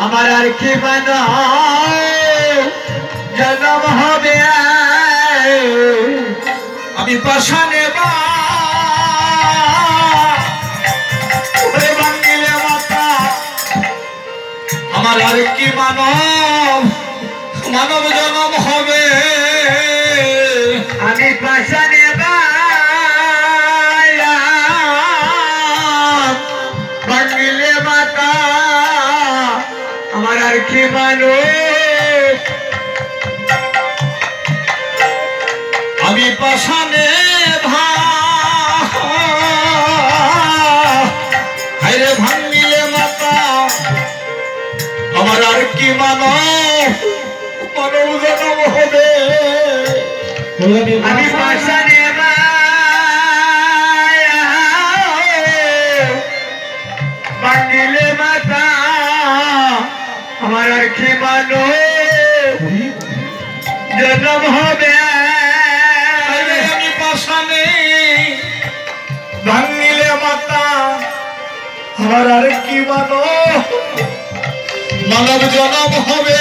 আমার আর কি মানো জন্ম হবে আমি পাশানে ভাঙিলে মাতা আমার আর কি মানব জন্ম হবে আমি পাশানে ভাঙিলে মাতা আমার আর কি মানো আমি পাশানে ভাইরে ভাঙিলে মাতা আমার আর কি মানব জন্ম হবে আমি পাশানে ভাঙিলে মাতা আমার আর কি মানব জন্ম হবে আমি পাশানে ভাঙিলে মাতা আমার আর কি মানব জন্ম হবে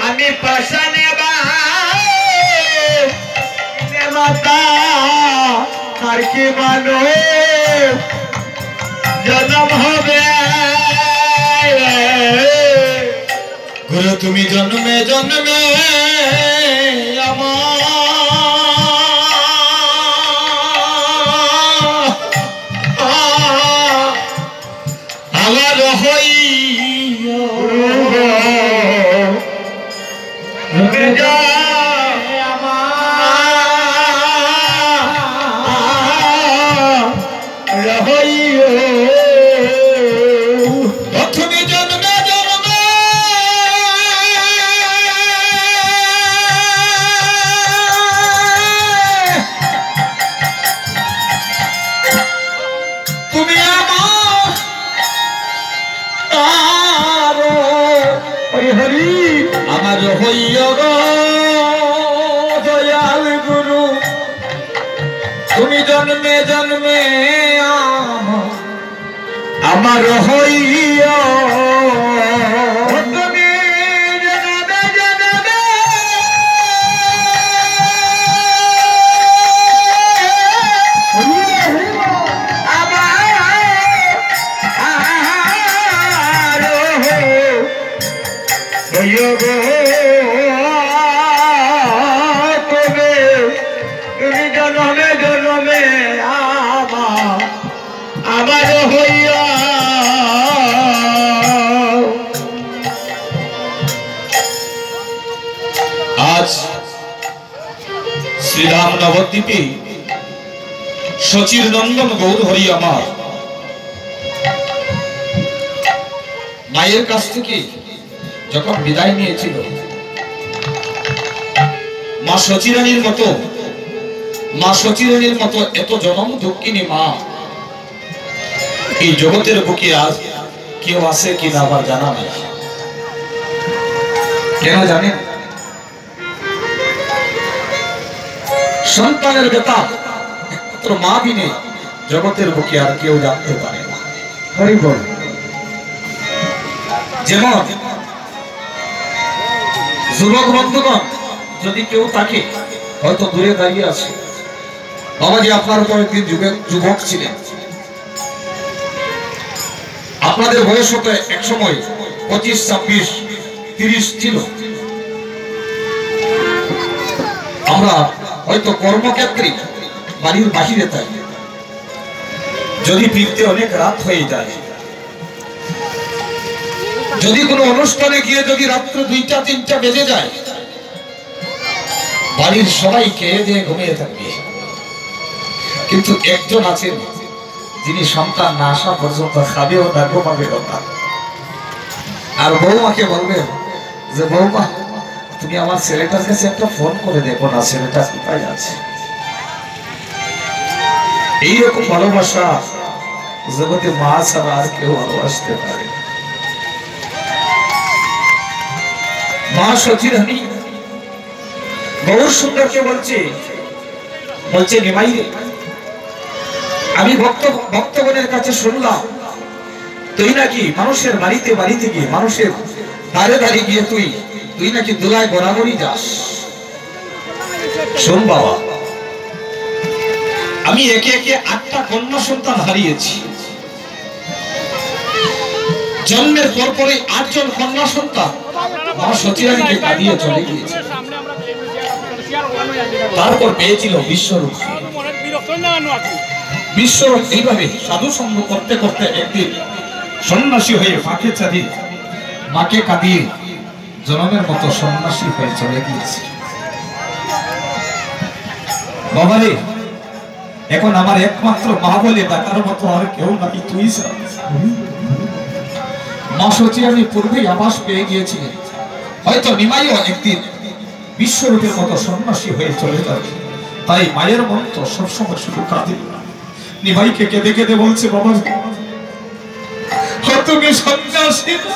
আমি পাশানে মাতা আর কি মানব জন্ম হবে গুরু তুমি জন্মে জন্মে আমার আমার হইয় গো দয়াল গুরু তুমি জন্মে জন্মে আমার হইয় তুমি জন্মে জন্মে তুমি জন্মে জন্মে আমার হইয়া আজ শ্রীরাম নবদ্বীপে শচীর নন্দন গৌর হরি আমার মায়ের কাছ থেকে যখন বিদায় নিয়েছিল মা শচীরানীর মতো এত জনম দুঃখিনী মা এই জগতের বুকে আজ কেউ আছে কিনা আবার জানা নাই কেন জানেন সন্তানের ব্যথা একমাত্র মা বিনে জগতের বুকে আর কেউ জানতে পারে না হরি বল যেমন যুবক বন্ধুগণ যদি কেউ তাকে হয়তো দূরে দাঁড়িয়ে আছে বাবাজি আপনার উপর একদিন যুবক ছিলেন আপনাদের বয়স হতে এক সময় 25, 26, 30 ছিল আমরা হয়তো কর্মক্ষেত্রে বাড়ির বাহিরে থাকি যদি ফিরতে অনেক রাত হয়ে যায় যদি কোনো অনুষ্ঠানে গিয়ে যদি রাত্র 2টা 3টা বেজে যায় বাড়ির সবাই খেয়ে দিয়ে ঘুমিয়ে থাকবে কিন্তু একজন আছেন যিনি সন্তান না আসা পর্যন্ত খাবেও না ঘুমাবেও না আর বৌমাকে বলবেন যে বৌমা তুমি আমার ছেলেটার কাছে একটা ফোন করে দেখো না ছেলেটা কোথায় আছে এইরকম ভালোবাসা জগতে মা ছাড়া আর কেউ ভালোবাসতে পারে মা শচীরানী গৌর সুন্দরকে বলছে নিমাই রে আমি ভক্তগণের কাছে শুনলাম তুই নাকি মানুষের বাড়িতে বাড়িতে গিয়ে মানুষের দাঁড়ে দাঁড়িয়ে গিয়ে তুই নাকি দোলায় বরাবরই যাস। শোন বাবা, আমি একে একে 8টা কন্যা সন্তান হারিয়েছি। জন্মের পরপরই 8 জন কন্যা সন্তান মা সতীরানীকে কাঁদিয়ে চলে গিয়েছে। তারপর পেয়েছিল বিশ্বরূপ। বিশ্বরূপ এইভাবে সাধু সঙ্গ করতে করতে একদিন সন্ন্যাসী হয়ে ফাঁকে চাঁদি মাকে কাঁদিয়ে জনমের মতো সন্ন্যাসী হয়ে চলে গিয়েছে। বাবারে, এখন আমার একমাত্র মা বলে ডাকার মতো আর কেউ নাকি তুই। মা সতীরানী পূর্বেই আভাস পেয়ে গিয়েছিলেন হয়তো নিমাইও একদিন বিশ্বরূপের মতো সন্ন্যাসী হয়ে চলে যাবে। তাই মায়ের মন তো সবসময় শুধু কাঁদে। নিমাইকে কেঁদে কেঁদে বলছে, বাবা তুমি সন্ন্যাসী না,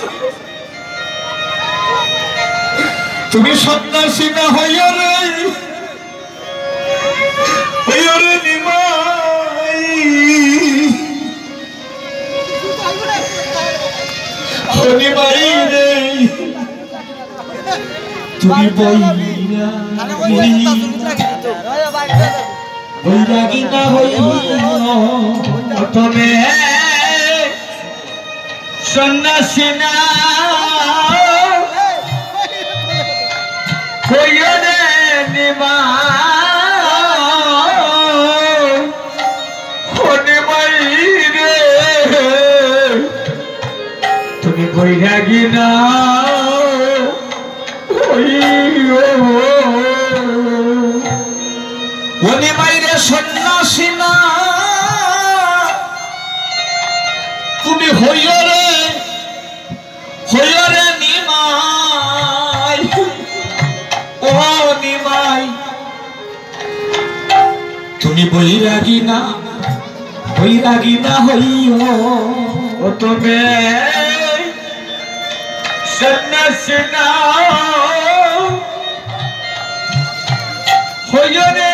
তুমি সন্ন্যাসী না হইয়া রে, হইয়া রে নিমাই, নিমাই রে তুমি বৈরাগী না হইয়া তুমি সন্ন্যাসী না হইয়া রে নিমাই রে তুমি বৈরাগী না সন্ন্যাসী না তুমি হইয়া রে নিমাই, ও নিমাই তুমি বৈরাগী না হইও তুমি সন্ন্যাসী না হইয়া রে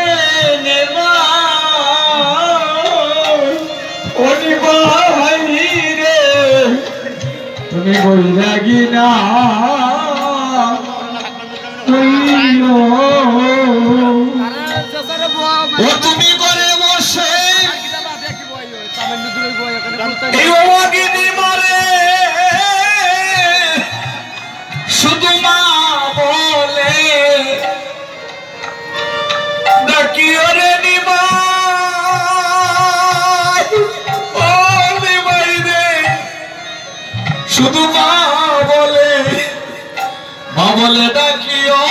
তুমি বৈরাগী না ও তুমি করে বসে মরে শুধু মা বলে ডাকিও রে নিমাই, ও নিমাই রে শুধু মা বলে ডাকিও।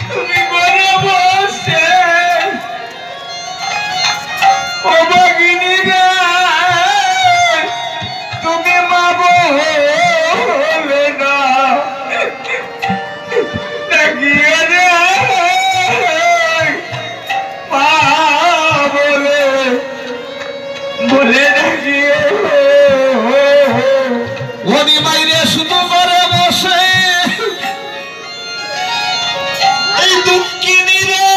তুমি করে বসে ও ভগিনী রে তুমি মা বলে না ডাকিও রে মা বলে ডাকিও। বাইরে শুধু করে বসে এই দুঃখিনী রে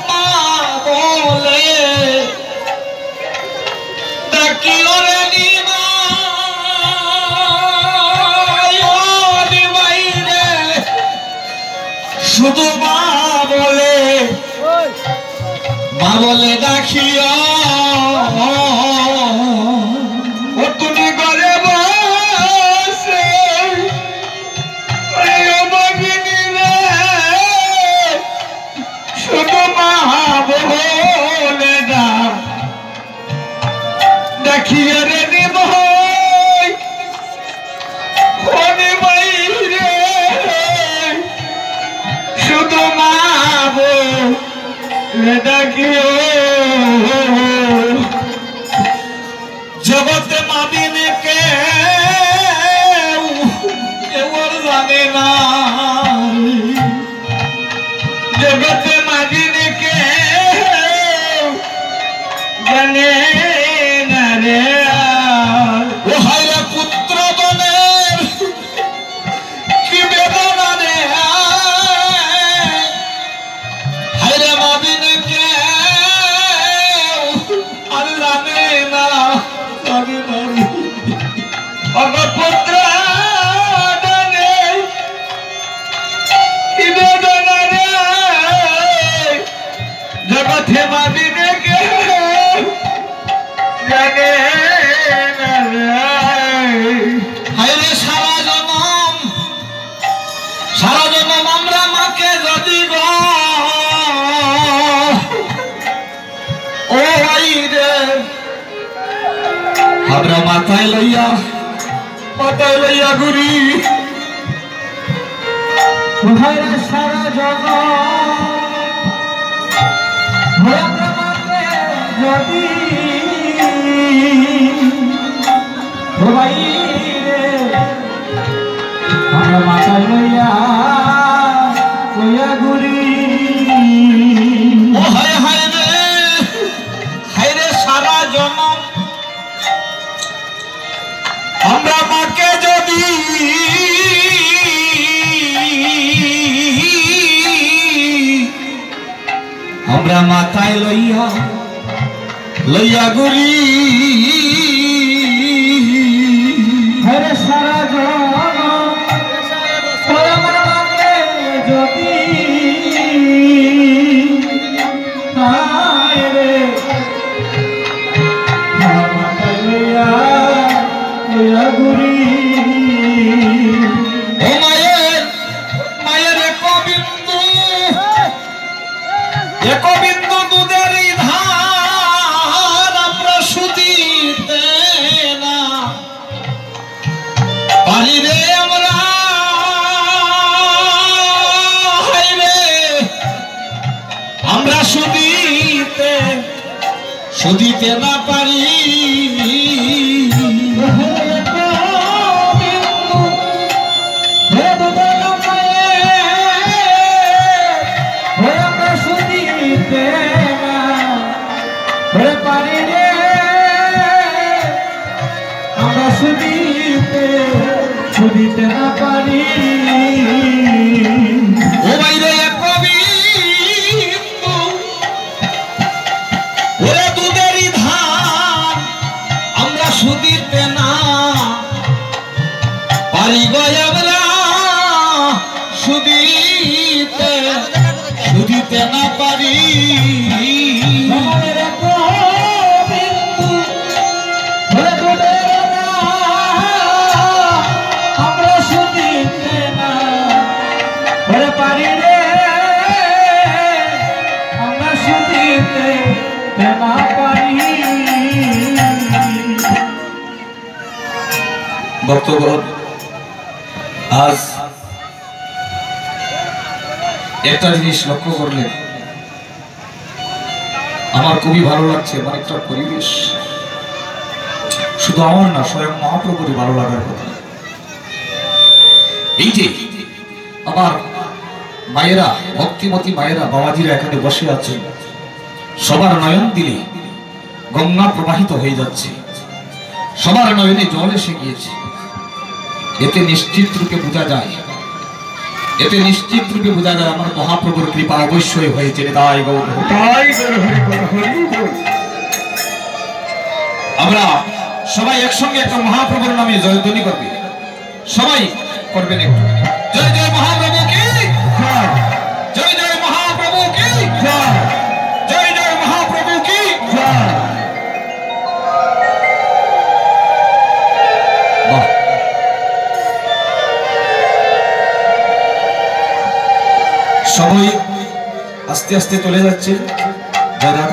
মা বলে ডাকিও রে নিমাই, ও নিমাই রে শুধু মা বলে ডাকিও। শুধু মা বলে ডাকিও। জগতে মাবিনে কেউ জানে না, জগতে মাবিনে কেউ জানে না রে। ও হায়রে পুত্র বনের কি বেদনা রে, হায়রে মাবিনে কেউ জগতে ভাবিবে কে জানে হায়রে সারা জনম আমরা মাকে যদি গো ও আইরে আমরা মাথায় লইয়া ঘুরি হায়রে সারা জনম আমরা মাকে যদি আমরা মাথায় লইয়া ঘুরি ও হায় হায় রে সারা জনম আমরা মাকে যদি আমরা মাথায় লইয়া ঘুরি হরে সারা জনম আমার মাকে যদি রে মাথায় লইয়া ঘুরি ও মায়ের একবিন্দু দুধের ধার আমরা সুদিতে না পারি রে আমরা আমরা সুদিতে না পারি সুদিতে না পারি ও বাইরে ওরে দুধেরই ধান আমরা সুদিতে না পারি গয়াবলা সুদিতে না পারি ভক্তগণ আজ একটা জিনিস লক্ষ্য করলেন আমার খুবই ভালো লাগছে আমার একটা পরিবেশ শুধু আমার না স্বয়ং মহাপ্রভুরই ভালো লাগার কথা এই যে আমার মায়েরা ভক্তিমতী মায়েরা বাবাজিরা এখানে বসে আছেন সবার নয়ন দিলে গঙ্গা প্রবাহিত হয়ে যাচ্ছে সবার নয়নে জল এসে গিয়েছে এতে নিশ্চিত রূপে বোঝা যায় আমার মহাপ্রভুর কৃপা অবশ্যই হয়েছে আমরা সবাই একসঙ্গে একটা মহাপ্রভুর নামে জয়ধ্বনি করবে সবাই করবেন একটু জয় জয় মহাপ্রভু কি জয় জয় মহাপ্রভু কি জয় জয় মহাপ্রভু কি সবাই আস্তে আস্তে চলে যাচ্ছে যারা